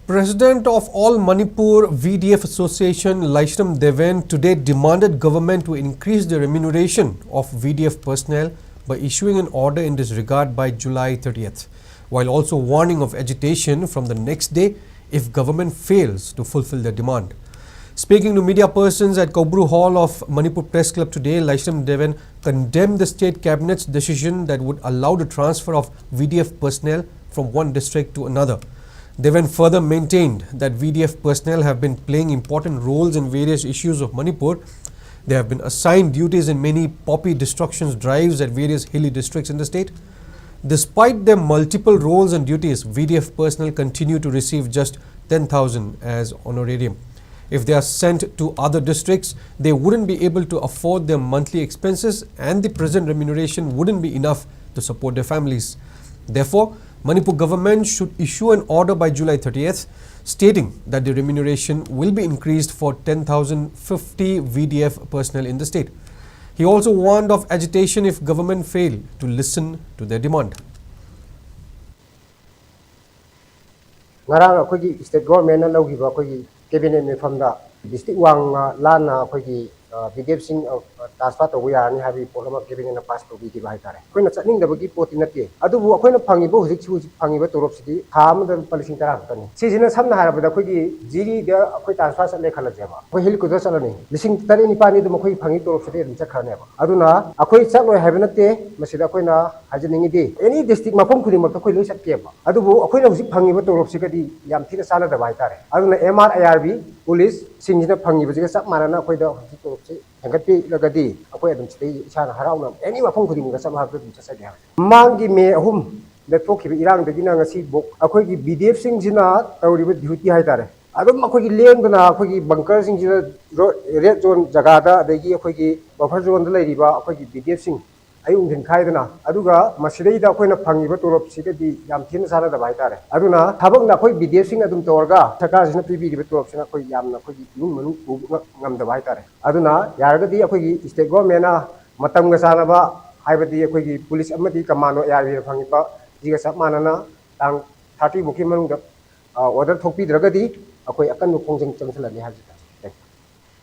President of All Manipur VDF Association Laishram Deven today demanded government to increase the remuneration of VDF personnel by issuing an order in this regard by July 30th, while also warning of agitation from the next day if government fails to fulfill their demand. Speaking to media persons at Kobru Hall of Manipur Press Club today, Laishram Deven condemned the state cabinet's decision that would allow the transfer of VDF personnel from one district to another. Deven further maintained that VDF personnel have been playing important roles in various issues of Manipur. They have been assigned duties in many poppy destruction drives at various hilly districts in the state. Despite their multiple roles and duties, VDF personnel continue to receive just 10,000 as honorarium. If they are sent to other districts, they wouldn't be able to afford their monthly expenses and the present remuneration wouldn't be enough to support their families. Therefore, Manipur government should issue an order by July 30th stating that the remuneration will be increased for 10,050 VDF personnel in the state. He also warned of agitation if government fail to listen to their demand. State government cabinet from the district wang lana VDF sing transfer to we are have a cabinet pass to be divided. When it's the bookie put in a tea. I do walk when a pangibo, which was pangibo to City, harm the polishing tarafani. Season some have the quickie, Ziri, there are quite transfers and like Halajama. We hill could saloni. Listen to any pani the Mokui Pangito of City and Chakaneva. Aduna, a quite somewhere having a day, Masida Quina, Hajaning day. Any district Mapum could not at Keba. Adubu, a queen of Pangibo to City, Yamtina Sana the Vitare. Aduna MRIRB, police, singing the Pangibo, Marana, quite and got Lagadi, a quite and stay Harauna. Any Mapum could somehow just say, Mangi me a home. That folk Iran the Ginanga seed book, a quick BDF sings in art, or with duty higher. I don't know quickly lame the quick bunkers in red zone Jagada, the year quickly, buffer zone the lady bar, quick BDF sing. I don't Kaidana, Aduga, Masida, when a pangibo to city, Yamtin Sana the Vitare. Aduna, Tabang the quick BDF sing Adum Torga, Takas in a PB to option a quick Yam, quick Nam the Vitare. Aduna, Yargadi, a quick Istego Mena, Matanga Sanaba, I would be a quick police amati commando area Pangipa. Jigasap manana ang 30 bukiman order thopi dragadi akoy akan nukong jeng changsalani hajita